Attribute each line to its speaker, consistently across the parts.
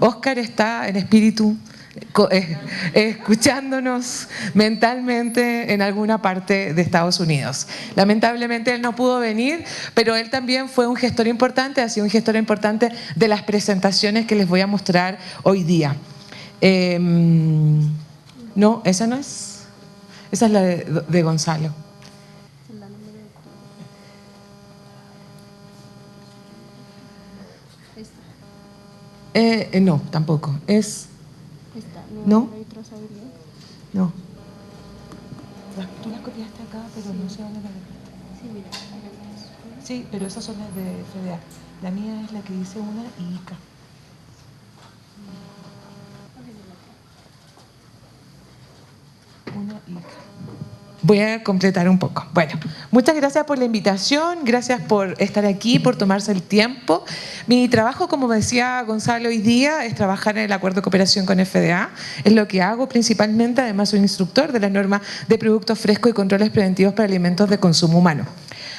Speaker 1: Oscar está en espíritu escuchándonos mentalmente en alguna parte de Estados Unidos. Lamentablemente él no pudo venir, pero él también fue un gestor importante, ha sido un gestor importante de las presentaciones que les voy a mostrar hoy día. No, esa no es. Esa es la de Gonzalo. No, tampoco. Es. ¿No? No. Tú las copiaste acá, pero no sé dónde la ves. Sí, mira. Sí, pero esas son las de FDA. La mía es la que dice una y ICA. Una y ICA. Voy a completar un poco. Bueno, muchas gracias por la invitación, gracias por estar aquí, por tomarse el tiempo. Mi trabajo, como decía Gonzalo hoy día, es trabajar en el acuerdo de cooperación con FDA. Es lo que hago principalmente, además soy instructor de la norma de productos frescos y controles preventivos para alimentos de consumo humano.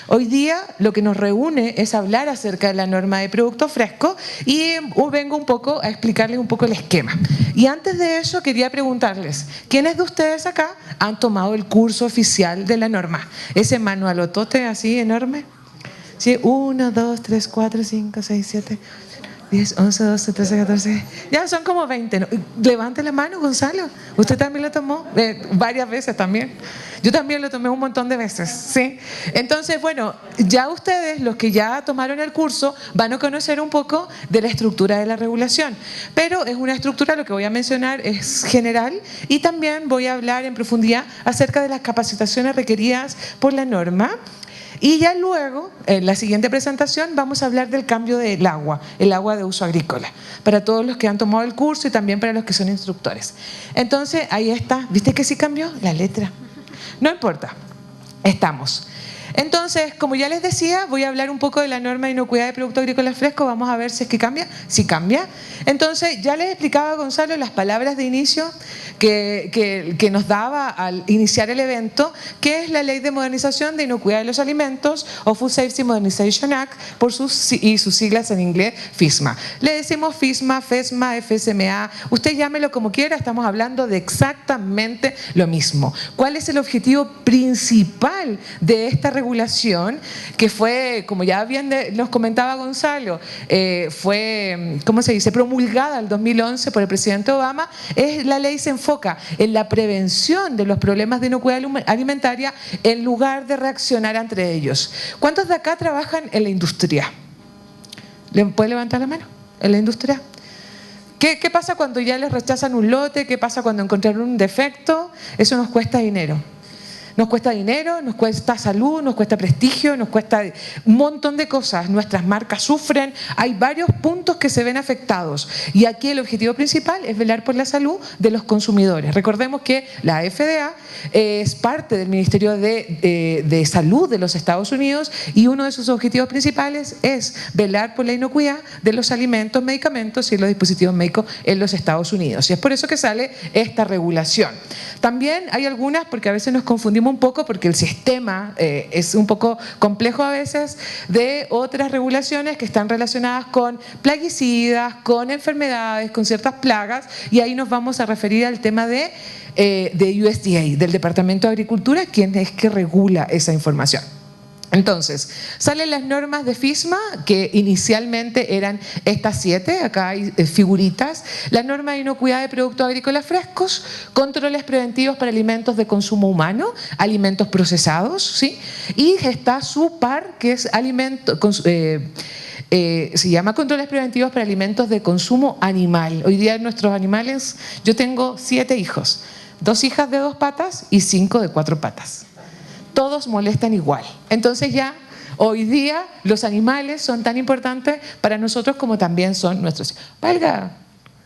Speaker 1: Hoy día lo que nos reúne es hablar acerca de la norma de productos frescos y vengo un poco a explicarles un poco el esquema. Y antes de eso quería preguntarles, ¿quiénes de ustedes acá han tomado el curso oficial de la norma? Ese manualotote así enorme. ¿Sí? 1, 2, 3, 4, 5, 6, 7, 10, 11, 12, 13, 14. Ya son como 20. ¿No? Levante la mano, Gonzalo. ¿Usted también lo tomó? Varias veces también. Yo también lo tomé un montón de veces, ¿sí? Entonces, bueno, ya ustedes, los que ya tomaron el curso, van a conocer un poco de la estructura de la regulación. Pero es una estructura, lo que voy a mencionar es general, y también voy a hablar en profundidad acerca de las capacitaciones requeridas por la norma. Y ya luego, en la siguiente presentación, vamos a hablar del cambio del agua, el agua de uso agrícola, para todos los que han tomado el curso y también para los que son instructores. Entonces, ahí está. ¿Viste que sí cambió la letra? No importa, estamos. Entonces, como ya les decía, voy a hablar un poco de la norma de inocuidad de productos agrícolas frescos. Vamos a ver si es que cambia. Sí cambia. Entonces, ya les explicaba Gonzalo las palabras de inicio que nos daba al iniciar el evento, que es la Ley de Modernización de Inocuidad de los Alimentos, o Food Safety Modernization Act, y sus siglas en inglés, FSMA. Le decimos FSMA, FESMA, FSMA, usted llámelo como quiera, estamos hablando de exactamente lo mismo. ¿Cuál es el objetivo principal de esta regulación? Que fue, como ya bien nos comentaba Gonzalo, fue, ¿cómo se dice?, promulgada en el 2011 por el presidente Obama. La ley se enfoca en la prevención de los problemas de inocuidad alimentaria en lugar de reaccionar entre ellos. ¿Cuántos de acá trabajan en la industria? ¿Le puede levantar la mano? ¿En la industria? ¿Qué pasa cuando ya les rechazan un lote? ¿Qué pasa cuando encontraron un defecto? Eso nos cuesta dinero. Nos cuesta dinero, nos cuesta salud, nos cuesta prestigio, nos cuesta un montón de cosas. Nuestras marcas sufren, hay varios puntos que se ven afectados. Y aquí el objetivo principal es velar por la salud de los consumidores. Recordemos que la FDA es parte del Ministerio de Salud de los Estados Unidos y uno de sus objetivos principales es velar por la inocuidad de los alimentos, medicamentos y los dispositivos médicos en los Estados Unidos. Y es por eso que sale esta regulación. También hay algunas, porque a veces nos confundimos un poco porque el sistema es un poco complejo a veces, de otras regulaciones que están relacionadas con plaguicidas, con enfermedades, con ciertas plagas, y ahí nos vamos a referir al tema de USDA, del Departamento de Agricultura, quien es que regula esa información. Entonces, salen las normas de FSMA, que inicialmente eran estas 7, acá hay figuritas. La norma de inocuidad de productos agrícolas frescos, controles preventivos para alimentos de consumo humano, alimentos procesados, ¿sí? Y está su par, que es se llama controles preventivos para alimentos de consumo animal. Hoy día nuestros animales, yo tengo 7 hijos, 2 hijas de 2 patas y 5 de 4 patas. Todos molestan igual. Entonces ya hoy día los animales son tan importantes para nosotros como también son nuestros hijos.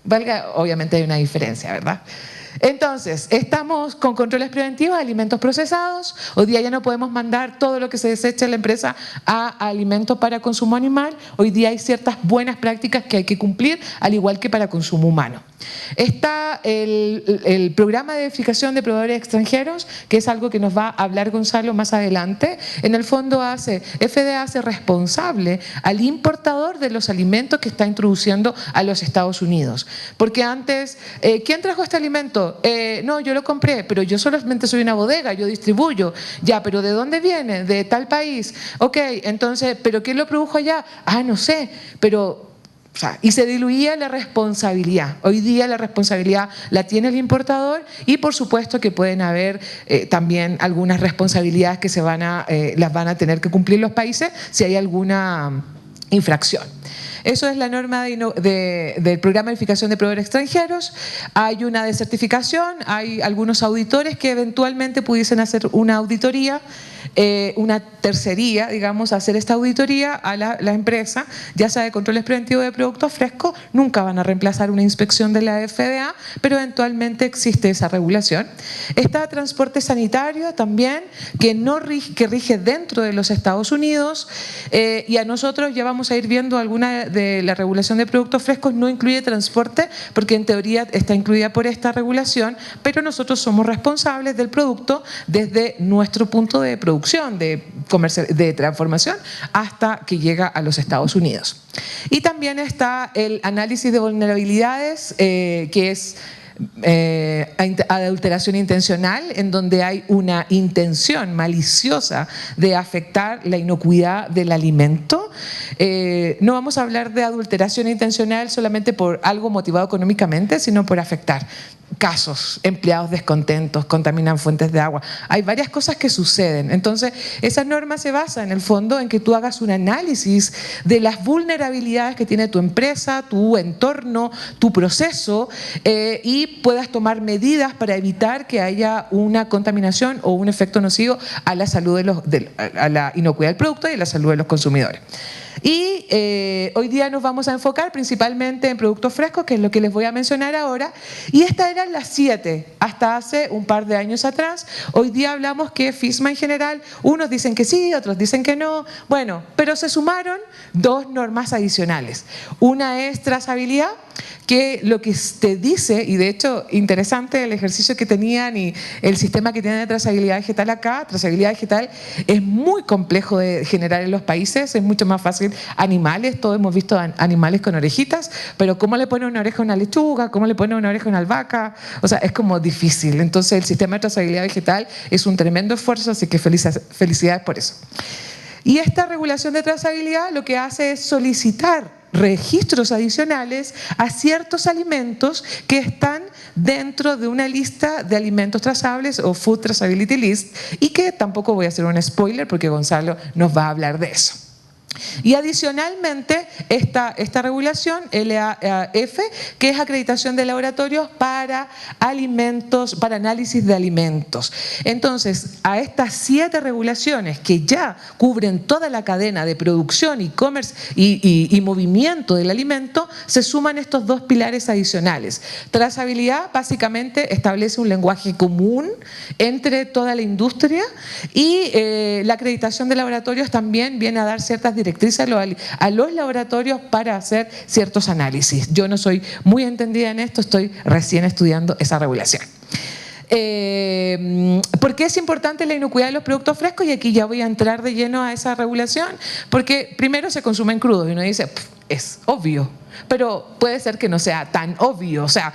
Speaker 1: Valga, obviamente hay una diferencia, ¿verdad? Entonces, estamos con controles preventivos de alimentos procesados. Hoy día ya no podemos mandar todo lo que se desecha en la empresa a alimentos para consumo animal. Hoy día hay ciertas buenas prácticas que hay que cumplir, al igual que para consumo humano. Está el programa de identificación de proveedores extranjeros, que es algo que nos va a hablar Gonzalo más adelante. En el fondo FDA hace responsable al importador de los alimentos que está introduciendo a los Estados Unidos. Porque antes, ¿quién trajo este alimento? No, yo lo compré, pero yo solamente soy una bodega, yo distribuyo. Ya, pero ¿de dónde viene? De tal país. Ok, entonces, ¿pero quién lo produjo allá? Ah, no sé, pero... O sea, y se diluía la responsabilidad. Hoy día la responsabilidad la tiene el importador y por supuesto que pueden haber también algunas responsabilidades que las van a tener que cumplir los países si hay alguna infracción. Eso es la norma del programa de verificación de proveedores extranjeros. Hay una de certificación, hay algunos auditores que eventualmente pudiesen hacer una auditoría, una tercería, digamos, hacer esta auditoría a la empresa, ya sea de controles preventivos de productos frescos. Nunca van a reemplazar una inspección de la FDA, pero eventualmente existe esa regulación. Está transporte sanitario también, que rige dentro de los Estados Unidos, y a nosotros ya vamos a ir viendo alguna de la regulación de productos frescos. No incluye transporte porque en teoría está incluida por esta regulación, pero nosotros somos responsables del producto desde nuestro punto de producción, de transformación, hasta que llega a los Estados Unidos. Y también está el análisis de vulnerabilidades, que es adulteración intencional, en donde hay una intención maliciosa de afectar la inocuidad del alimento. No vamos a hablar de adulteración intencional solamente por algo motivado económicamente, sino por afectar casos, empleados descontentos, contaminan fuentes de agua. Hay varias cosas que suceden. Entonces, esa norma se basa en el fondo en que tú hagas un análisis de las vulnerabilidades que tiene tu empresa, tu entorno, tu proceso, y puedas tomar medidas para evitar que haya una contaminación o un efecto nocivo a la salud a la inocuidad del producto y a la salud de los consumidores. Y hoy día nos vamos a enfocar principalmente en productos frescos, que es lo que les voy a mencionar ahora. Y estas eran las 7 hasta hace un par de años atrás. Hoy día hablamos que FISMA en general, unos dicen que sí, otros dicen que no. Bueno, pero se sumaron 2 normas adicionales. Una es trazabilidad, que lo que te dice, y de hecho interesante el ejercicio que tenían y el sistema que tienen de trazabilidad vegetal acá. Trazabilidad vegetal es muy complejo de generar en los países, es mucho más fácil animales. Todos hemos visto animales con orejitas, pero ¿cómo le pone una oreja a una lechuga? ¿Cómo le pone una oreja a una albahaca? O sea, es como difícil. Entonces el sistema de trazabilidad vegetal es un tremendo esfuerzo, así que felicidades por eso. Y esta regulación de trazabilidad lo que hace es solicitar registros adicionales a ciertos alimentos que están dentro de una lista de alimentos trazables o Food Traceability List, y que tampoco voy a hacer un spoiler porque Gonzalo nos va a hablar de eso. Y adicionalmente esta regulación LAF, que es acreditación de laboratorios para alimentos, para análisis de alimentos. Entonces, a estas 7 regulaciones que ya cubren toda la cadena de producción, e-commerce y movimiento del alimento, se suman estos 2 pilares adicionales. Trazabilidad básicamente establece un lenguaje común entre toda la industria, y la acreditación de laboratorios también viene a dar ciertas directrices a los laboratorios para hacer ciertos análisis. Yo no soy muy entendida en esto, estoy recién estudiando esa regulación. ¿Por qué es importante la inocuidad de los productos frescos? Y aquí ya voy a entrar de lleno a esa regulación, porque primero se consumen crudos y uno dice, es obvio, pero puede ser que no sea tan obvio. O sea,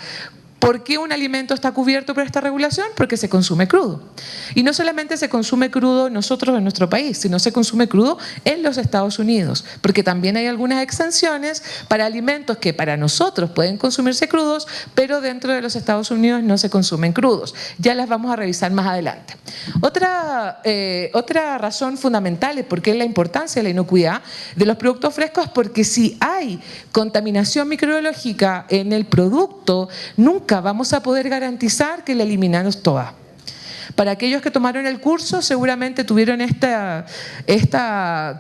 Speaker 1: ¿por qué un alimento está cubierto por esta regulación? Porque se consume crudo. Y no solamente se consume crudo nosotros en nuestro país, sino se consume crudo en los Estados Unidos, porque también hay algunas exenciones para alimentos que para nosotros pueden consumirse crudos, pero dentro de los Estados Unidos no se consumen crudos. Ya las vamos a revisar más adelante. Otra razón fundamental es por qué la importancia de la inocuidad de los productos frescos, porque si hay contaminación microbiológica en el producto, nunca vamos a poder garantizar que la eliminamos toda. Para aquellos que tomaron el curso, seguramente tuvieron esta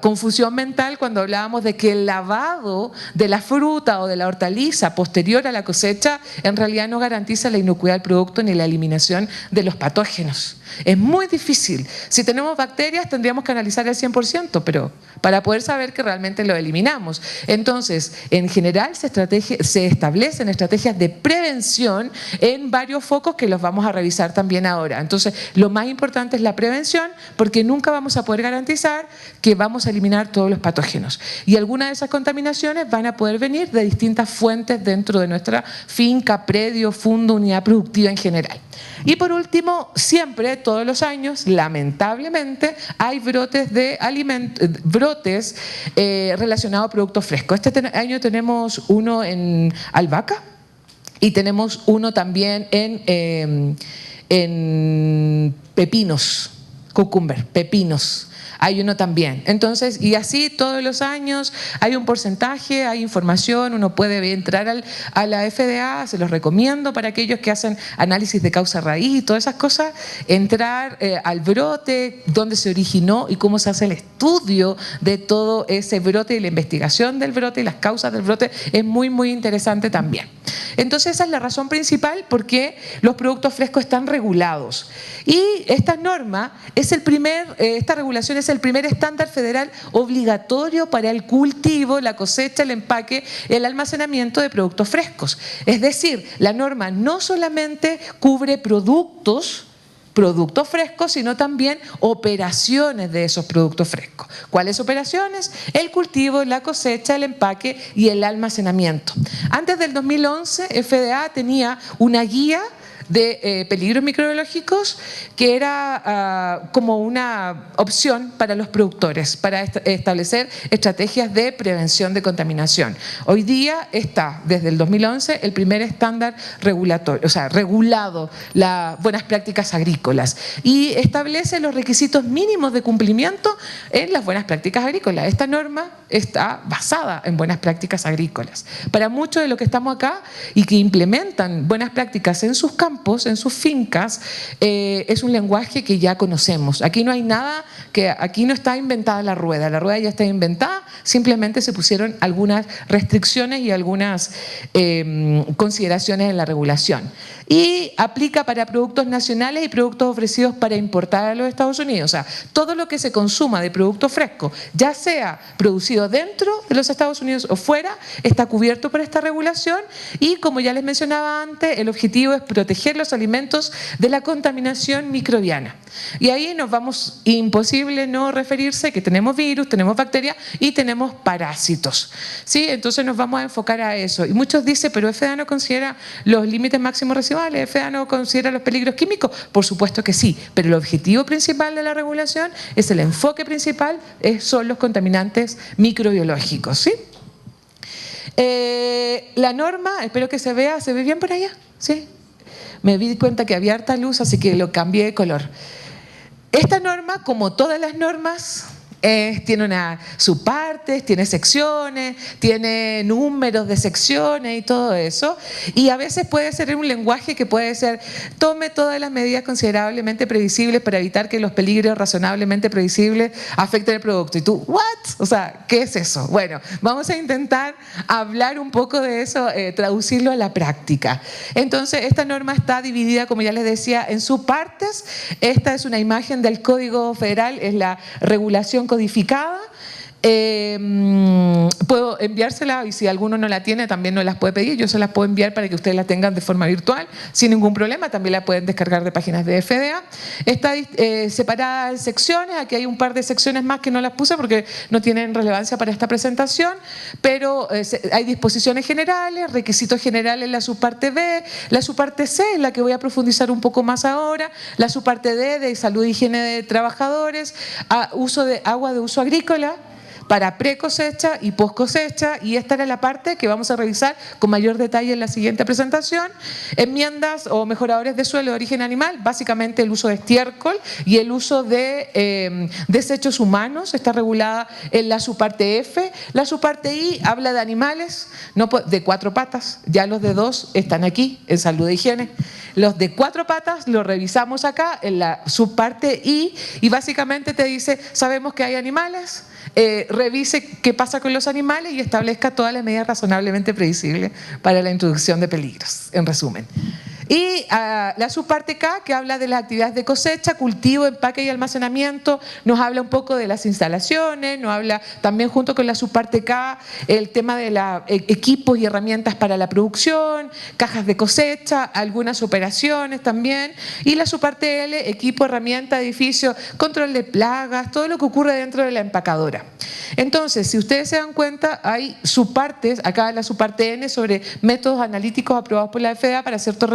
Speaker 1: confusión mental cuando hablábamos de que el lavado de la fruta o de la hortaliza posterior a la cosecha en realidad no garantiza la inocuidad del producto ni la eliminación de los patógenos. Es muy difícil. Si tenemos bacterias tendríamos que analizar el 100%, pero para poder saber que realmente lo eliminamos. Entonces, en general se establecen estrategias de prevención en varios focos que los vamos a revisar también ahora. Entonces, lo más importante es la prevención, porque nunca vamos a poder garantizar que vamos a eliminar todos los patógenos. Y algunas de esas contaminaciones van a poder venir de distintas fuentes dentro de nuestra finca, predio, fundo, unidad productiva en general. Y por último, siempre, todos los años, lamentablemente, hay brotes relacionados a productos frescos. Este año tenemos uno en albahaca y tenemos uno también en pepinos, cucumber, pepinos. Hay uno también. Entonces, y así todos los años hay un porcentaje, hay información, uno puede entrar a la FDA, se los recomiendo para aquellos que hacen análisis de causa-raíz y todas esas cosas, entrar al brote, dónde se originó y cómo se hace el estudio de todo ese brote y la investigación del brote y las causas del brote, es muy, muy interesante también. Entonces, esa es la razón principal por qué los productos frescos están regulados. Y esta norma es esta regulación es el primer estándar federal obligatorio para el cultivo, la cosecha, el empaque, el almacenamiento de productos frescos. Es decir, la norma no solamente cubre productos frescos, sino también operaciones de esos productos frescos. ¿Cuáles operaciones? El cultivo, la cosecha, el empaque y el almacenamiento. Antes del 2011, FDA tenía una guía de peligros microbiológicos que era como una opción para los productores para establecer estrategias de prevención de contaminación. Hoy día está, desde el 2011, el primer estándar regulatorio, o sea, regulado las buenas prácticas agrícolas y establece los requisitos mínimos de cumplimiento en las buenas prácticas agrícolas. Esta norma está basada en buenas prácticas agrícolas. Para muchos de los que estamos acá y que implementan buenas prácticas en sus campos, en sus fincas, es un lenguaje que ya conocemos. Aquí no hay nada, aquí no está inventada la rueda ya está inventada, simplemente se pusieron algunas restricciones y algunas consideraciones en la regulación. Y aplica para productos nacionales y productos ofrecidos para importar a los Estados Unidos. O sea, todo lo que se consuma de producto fresco, ya sea producido dentro de los Estados Unidos o fuera, está cubierto por esta regulación y, como ya les mencionaba antes, el objetivo es proteger los alimentos de la contaminación microbiana. Y ahí nos vamos, imposible no referirse que tenemos virus, tenemos bacterias y tenemos parásitos, ¿sí? Entonces nos vamos a enfocar a eso. Y muchos dicen, pero FDA no considera los límites máximos residuales, FDA no considera los peligros químicos. Por supuesto que sí, pero el objetivo principal de la regulación es el enfoque principal, son los contaminantes microbiológicos, ¿sí? La norma, espero que ¿se ve bien por allá? ¿Sí? Me di cuenta que había harta luz, así que lo cambié de color. Esta norma, como todas las normas, tiene subpartes, tiene secciones, tiene números de secciones y todo eso. Y a veces puede ser un lenguaje que puede ser: tome todas las medidas considerablemente previsibles para evitar que los peligros razonablemente previsibles afecten el producto. Y tú, ¿what? O sea, ¿qué es eso? Bueno, vamos a intentar hablar un poco de eso, traducirlo a la práctica. Entonces, esta norma está dividida, como ya les decía, en subpartes. Esta es una imagen del Código Federal, es la regulación codificada. Puedo enviársela y si alguno no la tiene también no las puede pedir, yo se las puedo enviar para que ustedes la tengan de forma virtual sin ningún problema, también la pueden descargar de páginas de FDA. Está separada en secciones, aquí hay un par de secciones más que no las puse porque no tienen relevancia para esta presentación, pero hay disposiciones generales, requisitos generales en la subparte B, la subparte C es la que voy a profundizar un poco más ahora, la subparte D de salud e higiene de trabajadores, uso de agua de uso agrícola, para pre-cosecha y post-cosecha, y esta era la parte que vamos a revisar con mayor detalle en la siguiente presentación. Enmiendas o mejoradores de suelo de origen animal, básicamente el uso de estiércol y el uso de desechos humanos, está regulada en la subparte F. La subparte I habla de animales de 4 patas, ya los de 2 están aquí, en salud e higiene. los de 4 patas lo revisamos acá en la subparte I y básicamente te dice, sabemos que hay animales, revise qué pasa con los animales y establezca todas las medidas razonablemente previsibles para la introducción de peligros, en resumen. Y la subparte K, que habla de las actividades de cosecha, cultivo, empaque y almacenamiento, nos habla un poco de las instalaciones, nos habla también junto con la subparte K el tema de equipos y herramientas para la producción, cajas de cosecha, algunas operaciones también, y la subparte L, equipo, herramienta, edificio, control de plagas, todo lo que ocurre dentro de la empacadora. Entonces, si ustedes se dan cuenta, hay subpartes, acá la subparte N sobre métodos analíticos aprobados por la FDA para ciertos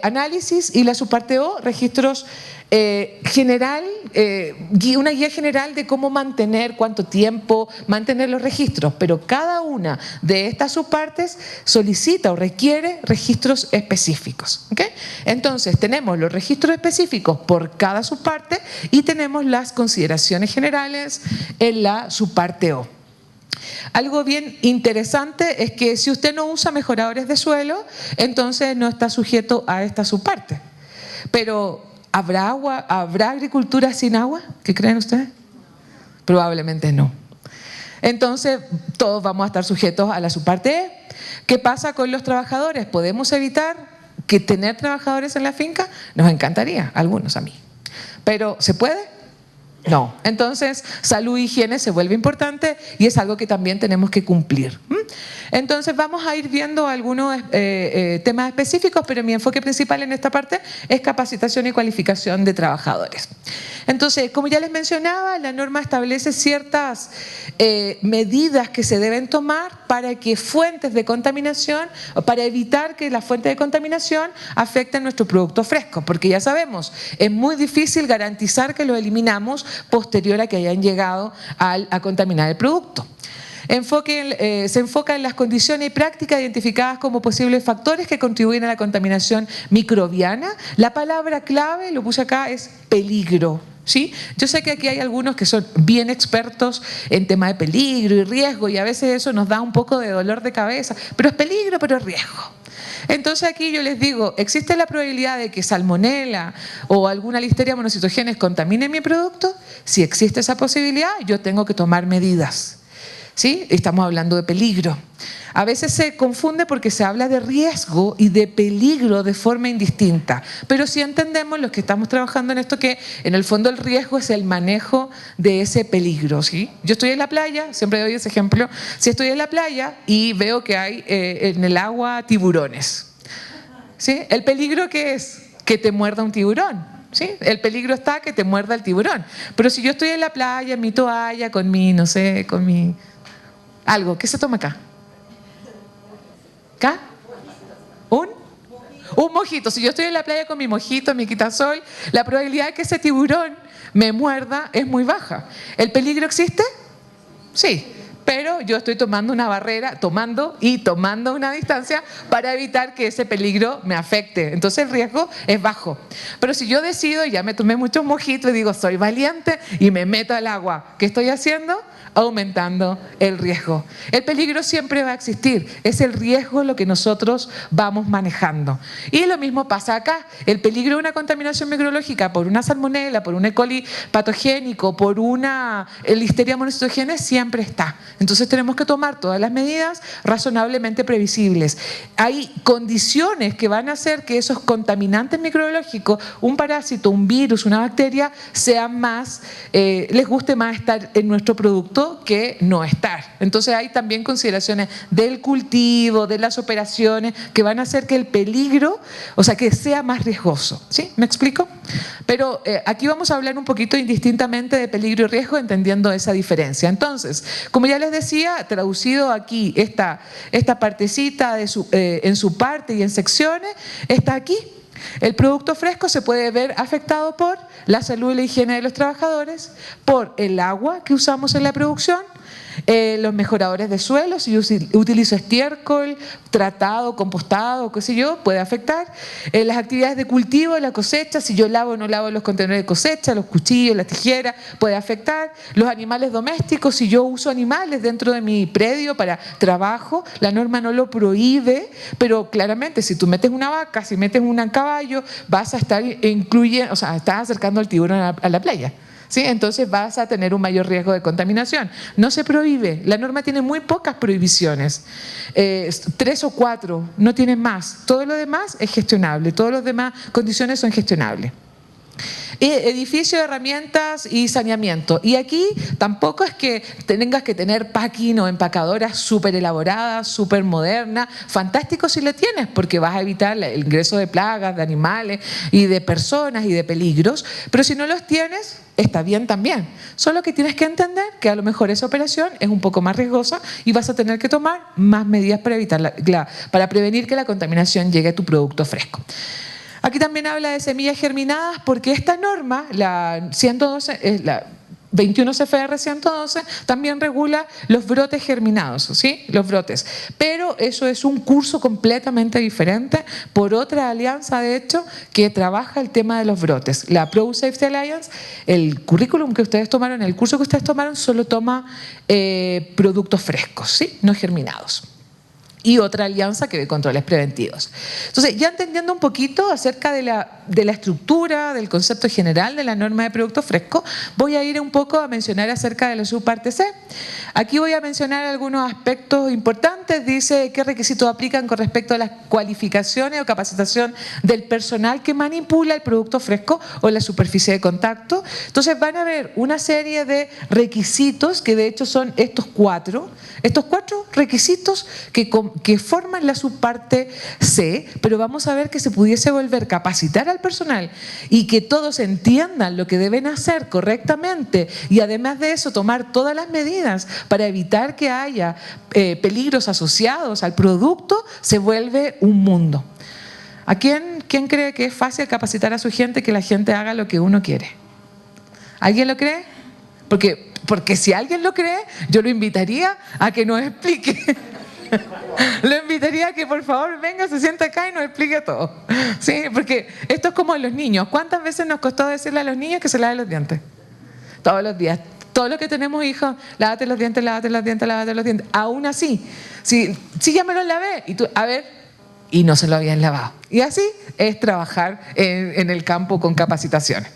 Speaker 1: análisis, y la subparte O, registros general, una guía general de cómo mantener, cuánto tiempo mantener los registros, pero cada una de estas subpartes solicita o requiere registros específicos. ¿Okay? Entonces tenemos los registros específicos por cada subparte y tenemos las consideraciones generales en la subparte O. Algo bien interesante es que si usted no usa mejoradores de suelo, entonces no está sujeto a esta subparte. Pero ¿habrá agua? ¿Habrá agricultura sin agua? ¿Qué creen ustedes? Probablemente no. Entonces todos vamos a estar sujetos a la subparte E. ¿Qué pasa con los trabajadores? ¿Podemos evitar que tener trabajadores en la finca? Nos encantaría, algunos a mí. ¿Pero se puede? No. Entonces, salud e higiene se vuelve importante y es algo que también tenemos que cumplir. Entonces, vamos a ir viendo algunos temas específicos, pero mi enfoque principal en esta parte es capacitación y cualificación de trabajadores. Entonces, como ya les mencionaba, la norma establece ciertas medidas que se deben tomar para que fuentes de contaminación, o para evitar que las fuentes de contaminación afecten nuestro producto fresco, porque ya sabemos, es muy difícil garantizar que lo eliminamos posterior a que hayan llegado a contaminar el producto. Se enfoca en las condiciones y prácticas identificadas como posibles factores que contribuyen a la contaminación microbiana. La palabra clave, lo puse acá, es peligro. ¿Sí? Yo sé que aquí hay algunos que son bien expertos en tema de peligro y riesgo y a veces eso nos da un poco de dolor de cabeza, pero es peligro, pero es riesgo. Entonces aquí yo les digo, ¿existe la probabilidad de que salmonela o alguna listeria monocitogenes contamine mi producto? Si existe esa posibilidad, yo tengo que tomar medidas. ¿Sí? Estamos hablando de peligro. A veces se confunde porque se habla de riesgo y de peligro de forma indistinta, pero sí entendemos los que estamos trabajando en esto que en el fondo el riesgo es el manejo de ese peligro. ¿Sí? Yo estoy en la playa, siempre doy ese ejemplo, si estoy en la playa y veo que hay en el agua tiburones, ¿sí? ¿El peligro qué es? Que te muerda un tiburón. ¿Sí? El peligro está que te muerda el tiburón, pero si yo estoy en la playa, en mi toalla, con mi, no sé, con mi... algo, ¿qué se toma acá? ¿Acá? Un mojito. Si yo estoy en la playa con mi mojito, mi quitasol, la probabilidad de que ese tiburón me muerda es muy baja. ¿El peligro existe? Sí, pero yo estoy tomando una barrera, tomando una distancia para evitar que ese peligro me afecte. Entonces el riesgo es bajo. Pero si yo decido, ya me tomé muchos mojitos y digo, soy valiente y me meto al agua, ¿qué estoy haciendo? Aumentando el riesgo. El peligro siempre va a existir, es el riesgo lo que nosotros vamos manejando. Y lo mismo pasa acá, el peligro de una contaminación microbiológica por una salmonela, por un E. coli patogénico, por una listeria monocitogenes siempre está. Entonces tenemos que tomar todas las medidas razonablemente previsibles. Hay condiciones que van a hacer que esos contaminantes microbiológicos, un parásito, un virus, una bacteria, sean más, les guste más estar en nuestro producto que no estar. Entonces hay también consideraciones del cultivo, de las operaciones, que van a hacer que el peligro, o sea, que sea más riesgoso. ¿Sí? ¿Me explico? Pero aquí vamos a hablar un poquito indistintamente de peligro y riesgo, entendiendo esa diferencia. Entonces, como ya les decía, traducido aquí esta partecita en su parte y en secciones, está aquí. El producto fresco se puede ver afectado por la salud y la higiene de los trabajadores, por el agua que usamos en la producción, Los mejoradores de suelo, si yo utilizo estiércol, tratado, compostado, qué sé yo, puede afectar. Las actividades de cultivo, la cosecha, si yo lavo o no lavo los contenedores de cosecha, los cuchillos, las tijeras, puede afectar. Los animales domésticos, si yo uso animales dentro de mi predio para trabajo, la norma no lo prohíbe, pero claramente si tú metes una vaca, si metes un caballo, vas a estar incluyendo, o sea, estás acercando al tiburón a la playa. ¿Sí? Entonces vas a tener un mayor riesgo de contaminación. No se prohíbe, la norma tiene muy pocas prohibiciones, 3 o 4, no tiene más. Todo lo demás es gestionable, todas las demás condiciones son gestionables. Edificio, herramientas y saneamiento. Y aquí tampoco es que tengas que tener packing o empacadoras súper elaboradas, súper modernas. Fantástico si lo tienes, porque vas a evitar el ingreso de plagas, de animales y de personas y de peligros. Pero si no los tienes, está bien también. Solo que tienes que entender que a lo mejor esa operación es un poco más riesgosa y vas a tener que tomar más medidas para evitar para prevenir que la contaminación llegue a tu producto fresco. Aquí también habla de semillas germinadas porque esta norma, la 112, la 21 CFR 112, también regula los brotes germinados, ¿sí? Los brotes. Pero eso es un curso completamente diferente por otra alianza, de hecho, que trabaja el tema de los brotes. La Pro Safety Alliance, el currículum que ustedes tomaron, el curso que ustedes tomaron, solo toma productos frescos, ¿sí? No germinados. Y otra alianza que ve controles preventivos. Entonces, ya entendiendo un poquito acerca de la estructura, del concepto general de la norma de producto fresco, voy a ir un poco a mencionar acerca de la subparte C. Aquí voy a mencionar algunos aspectos importantes. Dice qué requisitos aplican con respecto a las cualificaciones o capacitación del personal que manipula el producto fresco o la superficie de contacto. Entonces, van a ver una serie de requisitos que de hecho son estos cuatro requisitos que forman la subparte C, pero vamos a ver que se pudiese volver capacitar al personal y que todos entiendan lo que deben hacer correctamente y además de eso tomar todas las medidas para evitar que haya peligros asociados al producto, se vuelve un mundo. ¿A quién cree que es fácil capacitar a su gente, que la gente haga lo que uno quiere? ¿Alguien lo cree? Porque si alguien lo cree, yo lo invitaría a que nos explique. Lo invitaría a que por favor venga, se sienta acá y nos explique todo. ¿Sí? Porque esto es como los niños. ¿Cuántas veces nos costó decirle a los niños que se laven los dientes? Todos los días. Todos los que tenemos hijos, lávate los dientes, lávate los dientes, lávate los dientes. Aún así, si ya me los lavé, y tú, a ver, y no se lo habían lavado. Y así es trabajar en el campo con capacitaciones.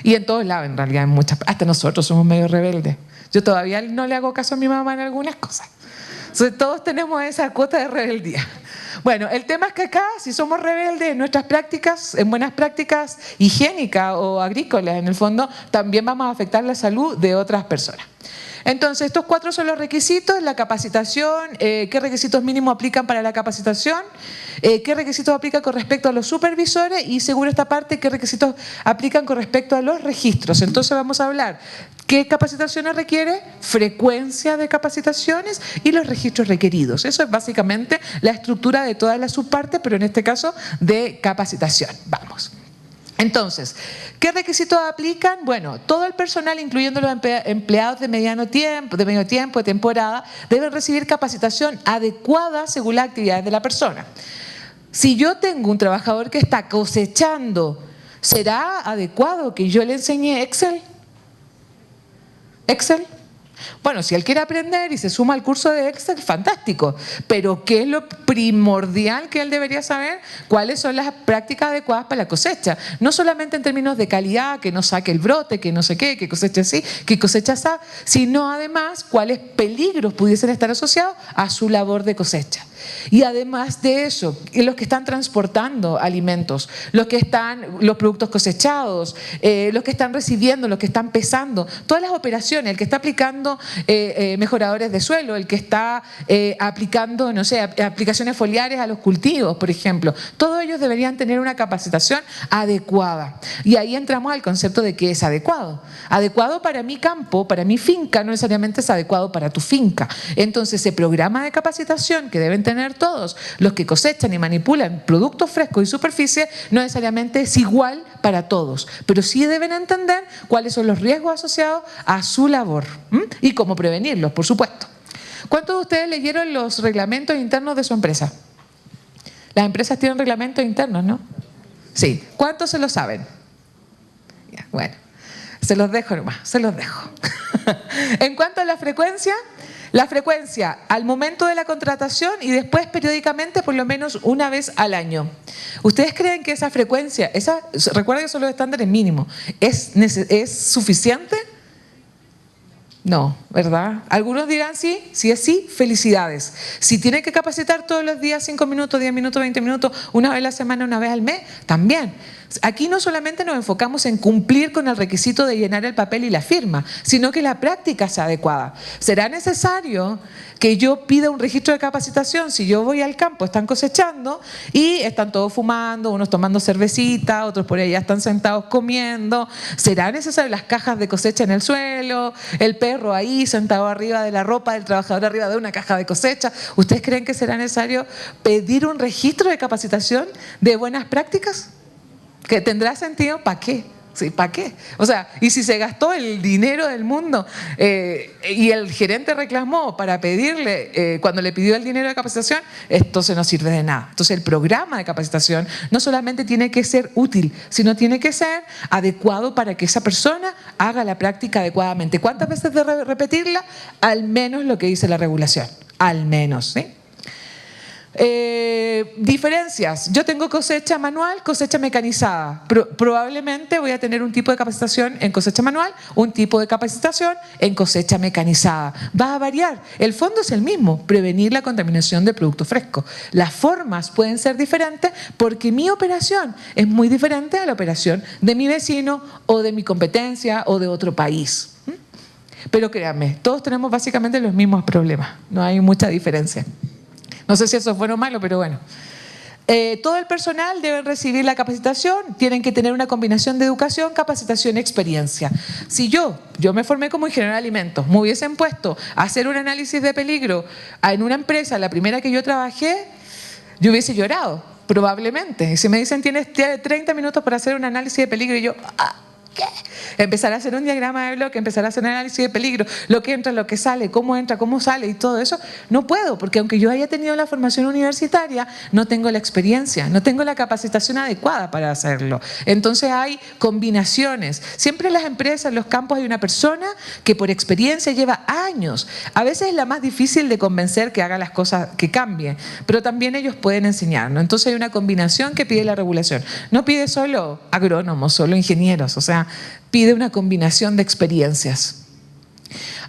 Speaker 1: Y en todos lados, en realidad, hasta nosotros somos medio rebeldes. Yo todavía no le hago caso a mi mamá en algunas cosas. Entonces, todos tenemos esa cuota de rebeldía. Bueno, el tema es que acá, si somos rebeldes en nuestras prácticas, en buenas prácticas higiénicas o agrícolas, en el fondo, también vamos a afectar la salud de otras personas. Entonces, estos 4 son los requisitos: la capacitación, qué requisitos mínimos aplican para la capacitación, qué requisitos aplican con respecto a los supervisores y, según esta parte, qué requisitos aplican con respecto a los registros. Entonces vamos a hablar qué capacitaciones requiere, frecuencia de capacitaciones y los registros requeridos. Eso es básicamente la estructura de toda la subparte, pero en este caso de capacitación. Vamos. Entonces, ¿qué requisitos aplican? Bueno, todo el personal, incluyendo los empleados de medio tiempo, de temporada, deben recibir capacitación adecuada según las actividades de la persona. Si yo tengo un trabajador que está cosechando, ¿será adecuado que yo le enseñe Excel? ¿Excel? Bueno, si él quiere aprender y se suma al curso de Excel, fantástico. Pero ¿qué es lo primordial que él debería saber? ¿Cuáles son las prácticas adecuadas para la cosecha? No solamente en términos de calidad, que no saque el brote, que no sé qué, que coseche así, que cosecha así, sino además cuáles peligros pudiesen estar asociados a su labor de cosecha. Y además de eso, los que están transportando alimentos, los productos cosechados, los que están recibiendo, los que están pesando, todas las operaciones, el que está aplicando mejoradores de suelo, el que está aplicando, no sé, aplicaciones foliares a los cultivos, por ejemplo, todos ellos deberían tener una capacitación adecuada. Y ahí entramos al concepto de qué es adecuado. Adecuado para mi campo, para mi finca, no necesariamente es adecuado para tu finca. Entonces, ese programa de capacitación que deben tener tener todos los que cosechan y manipulan productos frescos y superficie no necesariamente es igual para todos, pero sí deben entender cuáles son los riesgos asociados a su labor y cómo prevenirlos, por supuesto. ¿Cuántos de ustedes leyeron los reglamentos internos de su empresa? Las empresas tienen reglamentos internos, ¿no? Sí. ¿Cuántos se lo saben? Ya, bueno, se los dejo nomás, se los dejo. En cuanto a la frecuencia al momento de la contratación y después periódicamente por lo menos una vez al año. ¿Ustedes creen que esa frecuencia, recuerden que son los estándares mínimos, es suficiente? No, ¿verdad? Algunos dirán sí, si es sí, felicidades. Si tienen que capacitar todos los días 5 minutos, 10 minutos, 20 minutos, una vez a la semana, una vez al mes, también. Aquí no solamente nos enfocamos en cumplir con el requisito de llenar el papel y la firma, sino que la práctica sea adecuada. ¿Será necesario que yo pida un registro de capacitación si yo voy al campo, están cosechando y están todos fumando, unos tomando cervecita, otros por allá están sentados comiendo? ¿Será necesario las cajas de cosecha en el suelo, el perro ahí sentado arriba de la ropa del trabajador arriba de una caja de cosecha? ¿Ustedes creen que será necesario pedir un registro de capacitación de buenas prácticas? ¿Que tendrá sentido? ¿Para qué? Sí, ¿para qué? O sea, y si se gastó el dinero del mundo y el gerente reclamó para pedirle, cuando le pidió el dinero de capacitación, esto se no sirve de nada. Entonces el programa de capacitación no solamente tiene que ser útil, sino tiene que ser adecuado para que esa persona haga la práctica adecuadamente. ¿Cuántas veces de repetirla? Al menos lo que dice la regulación, al menos, ¿sí? Diferencias. Yo tengo cosecha manual, cosecha mecanizada. Probablemente voy a tener un tipo de capacitación en cosecha manual, un tipo de capacitación en cosecha mecanizada. Va a variar. El fondo es el mismo, prevenir la contaminación del producto fresco. Las formas pueden ser diferentes porque mi operación es muy diferente a la operación de mi vecino o de mi competencia o de otro país. Pero créanme, todos tenemos básicamente los mismos problemas. No hay mucha diferencia. No sé si eso es bueno o malo, pero bueno. Todo el personal debe recibir la capacitación, tienen que tener una combinación de educación, capacitación y experiencia. Si yo me formé como ingeniero de alimentos, me hubiesen puesto a hacer un análisis de peligro en una empresa, la primera que yo trabajé, yo hubiese llorado, probablemente. Y si me dicen, tienes 30 minutos para hacer un análisis de peligro, y yo, ¿qué? Empezar a hacer un diagrama de bloque, empezar a hacer un análisis de peligro, lo que entra, lo que sale, cómo entra, cómo sale y todo eso, no puedo, porque aunque yo haya tenido la formación universitaria, no tengo la experiencia, no tengo la capacitación adecuada para hacerlo. Entonces hay combinaciones. Siempre en las empresas, en los campos hay una persona que por experiencia lleva años. A veces es la más difícil de convencer que haga las cosas, que cambie, pero también ellos pueden enseñarnos. Entonces hay una combinación que pide la regulación. No pide solo agrónomos, solo ingenieros, o sea, pide una combinación de experiencias.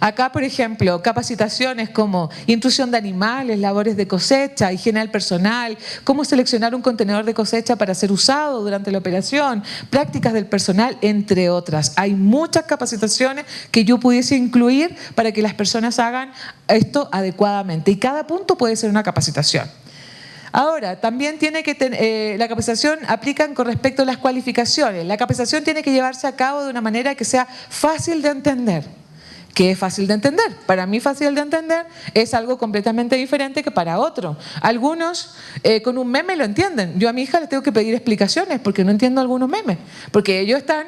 Speaker 1: Acá, por ejemplo, capacitaciones como intrusión de animales, labores de cosecha, higiene del personal, cómo seleccionar un contenedor de cosecha para ser usado durante la operación, prácticas del personal, entre otras. Hay muchas capacitaciones que yo pudiese incluir para que las personas hagan esto adecuadamente y cada punto puede ser una capacitación. Ahora, también tiene que la capacitación aplican con respecto a las cualificaciones. La capacitación tiene que llevarse a cabo de una manera que sea fácil de entender. ¿Qué es fácil de entender? Para mí fácil de entender es algo completamente diferente que para otro. Algunos con un meme lo entienden. Yo a mi hija le tengo que pedir explicaciones porque no entiendo algunos memes. Porque ellos están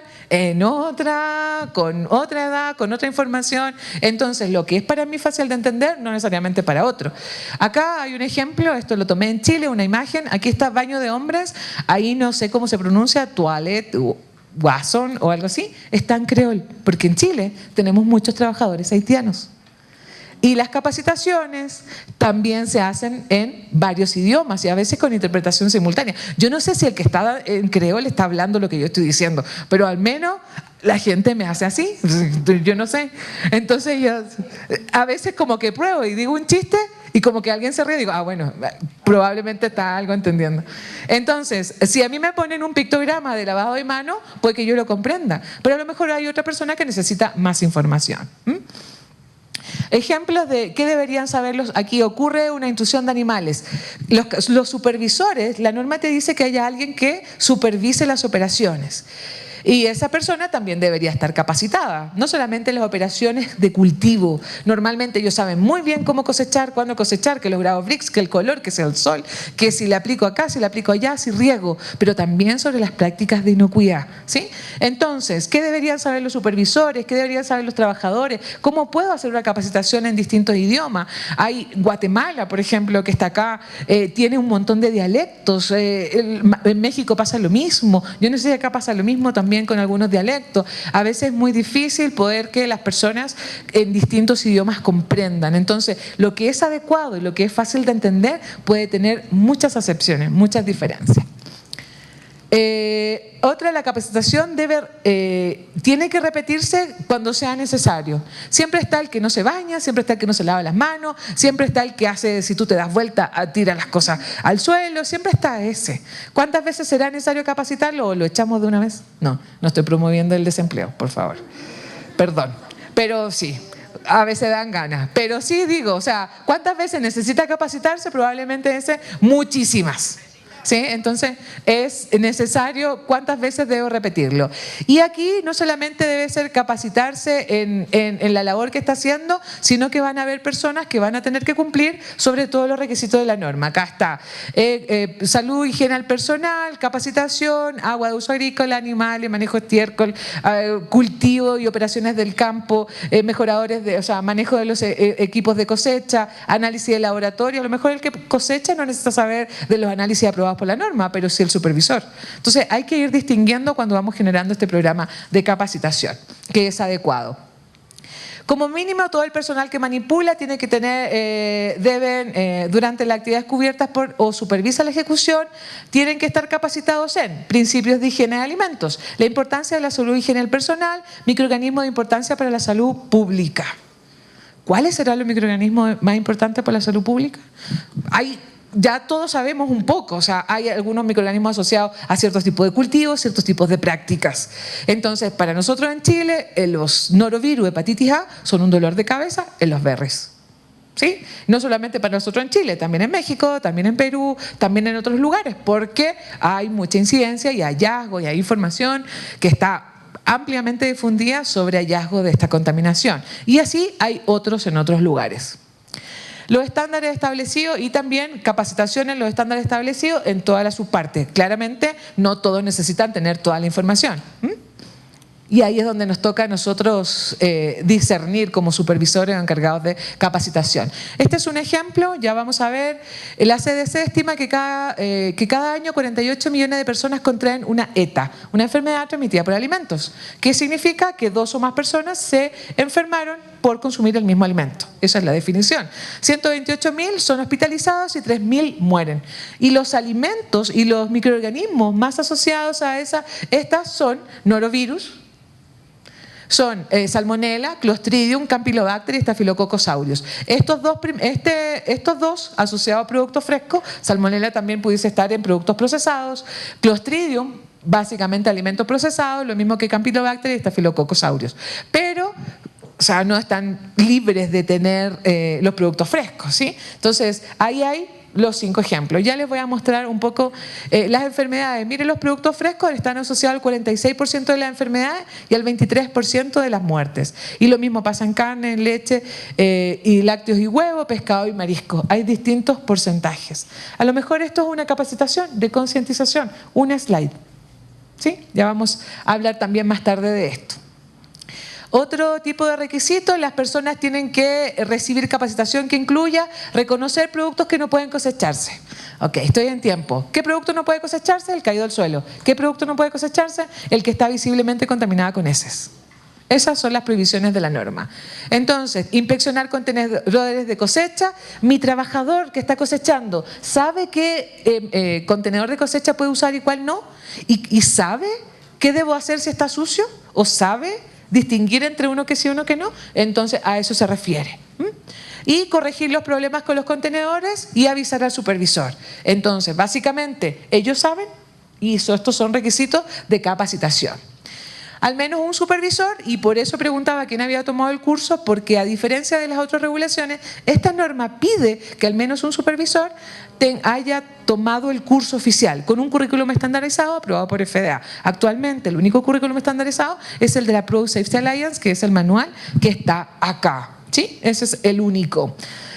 Speaker 1: con otra edad, con otra información. Entonces, lo que es para mí fácil de entender, no necesariamente para otro. Acá hay un ejemplo, esto lo tomé en Chile, una imagen. Aquí está baño de hombres. Ahí no sé cómo se pronuncia, toilette, guasón o algo así. Está en creol, porque en Chile tenemos muchos trabajadores haitianos. Y las capacitaciones también se hacen en varios idiomas y a veces con interpretación simultánea. Yo no sé si el que está en creol está hablando lo que yo estoy diciendo, pero al menos la gente me hace así, yo no sé. Entonces yo a veces como que pruebo y digo un chiste y como que alguien se ríe y digo, bueno, probablemente está algo entendiendo. Entonces, si a mí me ponen un pictograma de lavado de mano, puede que yo lo comprenda, pero a lo mejor hay otra persona que necesita más información. Ejemplos de qué deberían saberlos. Aquí ocurre una intrusión de animales. Los supervisores, la norma te dice que haya alguien que supervise las operaciones. Y esa persona también debería estar capacitada, no solamente en las operaciones de cultivo. Normalmente ellos saben muy bien cómo cosechar, cuándo cosechar, que los grados Brix, que el color, que sea el sol, que si le aplico acá, si le aplico allá, si riego, pero también sobre las prácticas de inocuidad, ¿sí? Entonces, ¿qué deberían saber los supervisores? ¿Qué deberían saber los trabajadores? ¿Cómo puedo hacer una capacitación en distintos idiomas? Hay Guatemala, por ejemplo, que está acá, tiene un montón de dialectos. En México pasa lo mismo. Yo no sé si acá pasa lo mismo también con algunos dialectos. A veces es muy difícil poder que las personas en distintos idiomas comprendan. Entonces, lo que es adecuado y lo que es fácil de entender puede tener muchas acepciones, muchas diferencias. Otra, la capacitación tiene que repetirse cuando sea necesario. Siempre está el que no se baña, siempre está el que no se lava las manos, siempre está el que hace, si tú te das vuelta, tira las cosas al suelo, siempre está ese. ¿Cuántas veces será necesario capacitarlo o lo echamos de una vez? No, no estoy promoviendo el desempleo, por favor. Perdón, pero sí. A veces dan ganas, pero sí digo, o sea, ¿cuántas veces necesita capacitarse? Probablemente muchísimas. ¿Sí? Entonces es necesario, ¿cuántas veces debo repetirlo? Y aquí no solamente debe ser capacitarse en la labor que está haciendo, sino que van a haber personas que van a tener que cumplir sobre todo los requisitos de la norma. Acá está, salud, higiene al personal, capacitación, agua de uso agrícola, animales, manejo de estiércol, cultivo y operaciones del campo, mejoradores, manejo de los equipos de cosecha, análisis de laboratorio. A lo mejor el que cosecha no necesita saber de los análisis aprobados por la norma, pero sí el supervisor. Entonces hay que ir distinguiendo cuando vamos generando este programa de capacitación, que es adecuado. Como mínimo, todo el personal que manipula tiene que tener, durante las actividades cubiertas o supervisa la ejecución, tienen que estar capacitados en principios de higiene de alimentos, la importancia de la salud y higiene del personal, microorganismos de importancia para la salud pública. ¿Cuáles serán los microorganismos más importantes para la salud pública? Ya todos sabemos un poco, o sea, hay algunos microorganismos asociados a ciertos tipos de cultivos, ciertos tipos de prácticas. Entonces, para nosotros en Chile, los norovirus, hepatitis A, son un dolor de cabeza en los berries. ¿Sí? No solamente para nosotros en Chile, también en México, también en Perú, también en otros lugares, porque hay mucha incidencia y hallazgo y hay información que está ampliamente difundida sobre hallazgo de esta contaminación. Y así hay otros en otros lugares. Los estándares establecidos y también capacitación en los estándares establecidos en todas las subpartes. Claramente no todos necesitan tener toda la información. Y ahí es donde nos toca a nosotros discernir como supervisores o encargados de capacitación. Este es un ejemplo, ya vamos a ver. La CDC estima que cada año 48 millones de personas contraen una ETA, una enfermedad transmitida por alimentos, que significa que 2 o más personas se enfermaron por consumir el mismo alimento. Esa es la definición. 128.000 son hospitalizados y 3.000 mueren. Y los alimentos y los microorganismos más asociados a estas son norovirus, son Salmonella, Clostridium, Campylobacter y Staphylococcus aureus. Estos dos asociados a productos frescos, Salmonella también pudiese estar en productos procesados, Clostridium básicamente alimentos procesados, lo mismo que Campylobacter y Staphylococcus aureus. Pero no están libres de tener los productos frescos, ¿sí? Entonces, ahí hay los 5 ejemplos. Ya les voy a mostrar un poco las enfermedades. Miren, los productos frescos están asociados al 46% de las enfermedades y al 23% de las muertes. Y lo mismo pasa en carne, en leche, y lácteos y huevo, pescado y marisco. Hay distintos porcentajes. A lo mejor esto es una capacitación de concientización, una slide. ¿Sí? Ya vamos a hablar también más tarde de esto. Otro tipo de requisito, las personas tienen que recibir capacitación que incluya reconocer productos que no pueden cosecharse. Ok, estoy en tiempo. ¿Qué producto no puede cosecharse? El caído al suelo. ¿Qué producto no puede cosecharse? El que está visiblemente contaminado con heces. Esas son las prohibiciones de la norma. Entonces, inspeccionar contenedores de cosecha. Mi trabajador que está cosechando, ¿sabe qué contenedor de cosecha puede usar y cuál no? ¿Y sabe qué debo hacer si está sucio? ¿O sabe distinguir entre uno que sí y uno que no? Entonces a eso se refiere. Y corregir los problemas con los contenedores y avisar al supervisor. Entonces básicamente ellos saben y estos son requisitos de capacitación. al menos un supervisor, y por eso preguntaba quién había tomado el curso, porque a diferencia de las otras regulaciones, esta norma pide que al menos un supervisor haya tomado el curso oficial con un currículum estandarizado aprobado por FDA. Actualmente el único currículum estandarizado es el de la Product Safety Alliance, que es el manual que está acá, ¿sí? Ese es el único.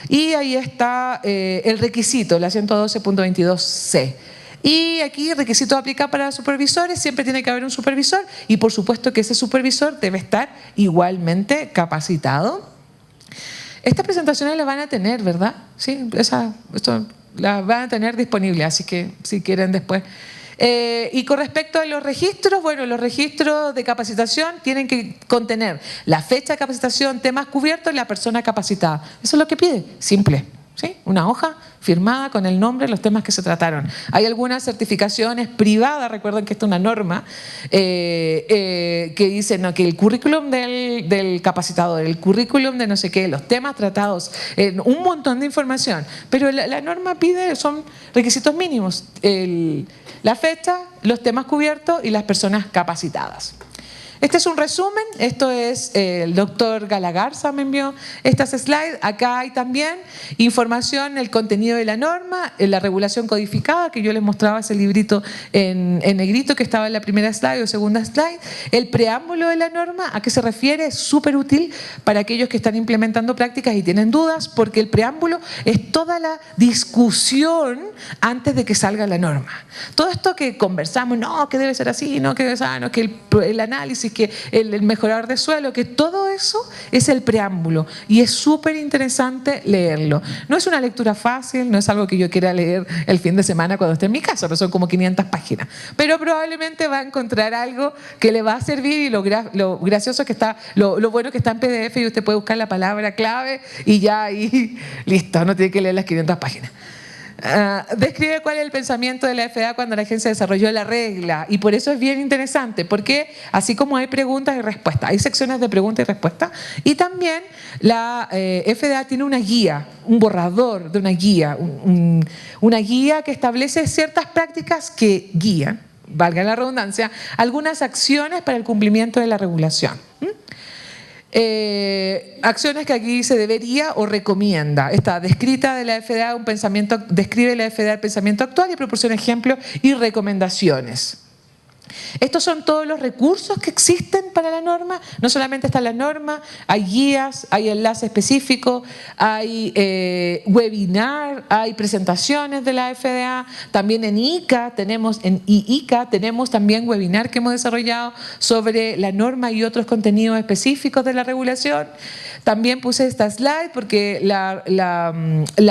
Speaker 1: Y ahí está el requisito, la 112.22c. Y aquí el requisito aplica para supervisores, siempre tiene que haber un supervisor y por supuesto que ese supervisor debe estar igualmente capacitado. Estas presentaciones las van a tener, ¿verdad? Sí, esto las van a tener disponibles, así que si quieren después. Y con respecto a los registros, bueno, los registros de capacitación tienen que contener la fecha de capacitación, temas cubiertos y la persona capacitada. Eso es lo que pide, simple. ¿Sí? Una hoja firmada con el nombre, los temas que se trataron. Hay algunas certificaciones privadas, recuerden que esta es una norma, que dicen que el currículum del capacitador, el currículum de no sé qué, los temas tratados, un montón de información. Pero la norma pide, son requisitos mínimos, la fecha, los temas cubiertos y las personas capacitadas. Este es un resumen, esto es el doctor Galagarza me envió estas slides. Acá hay también información, el contenido de la norma, la regulación codificada, que yo les mostraba ese librito en negrito que estaba en la primera slide o segunda slide. El preámbulo de la norma, ¿a qué se refiere? Es súper útil para aquellos que están implementando prácticas y tienen dudas, porque el preámbulo es toda la discusión antes de que salga la norma. Todo esto que conversamos, no, que debe ser así, no, que debe ser, no, que el análisis, que el mejorar de suelo, que todo eso es el preámbulo y es súper interesante leerlo. No es una lectura fácil, no es algo que yo quiera leer el fin de semana cuando esté en mi casa, pero son como 500 páginas. Pero probablemente va a encontrar algo que le va a servir y lo gracioso es que está, lo bueno que está en PDF y usted puede buscar la palabra clave y ya ahí listo, no tiene que leer las 500 páginas. Describe cuál es el pensamiento de la FDA cuando la agencia desarrolló la regla y por eso es bien interesante porque así como hay preguntas y respuestas, hay secciones de preguntas y respuestas y también la FDA tiene una guía, un borrador de una guía, una guía que establece ciertas prácticas que guían, valga la redundancia, algunas acciones para el cumplimiento de la regulación. Acciones que aquí se debería o recomienda. Está descrita de la FDA un pensamiento, describe la FDA el pensamiento actual y proporciona ejemplos y recomendaciones. Estos son todos los recursos que existen para la norma. No solamente está la norma, hay guías, hay enlace específico, hay webinar, hay presentaciones de la FDA. También en IICA tenemos también webinar que hemos desarrollado sobre la norma y otros contenidos específicos de la regulación. También puse esta slide porque la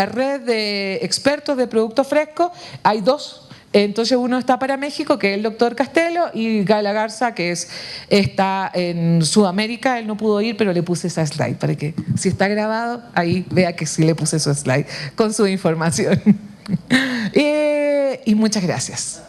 Speaker 1: red de expertos de productos frescos, hay dos. Entonces uno está para México, que es el doctor Castelo, y Galagarza, que está en Sudamérica. Él no pudo ir, pero le puse esa slide para que, si está grabado, ahí vea que sí le puse su slide con su información. Y muchas gracias.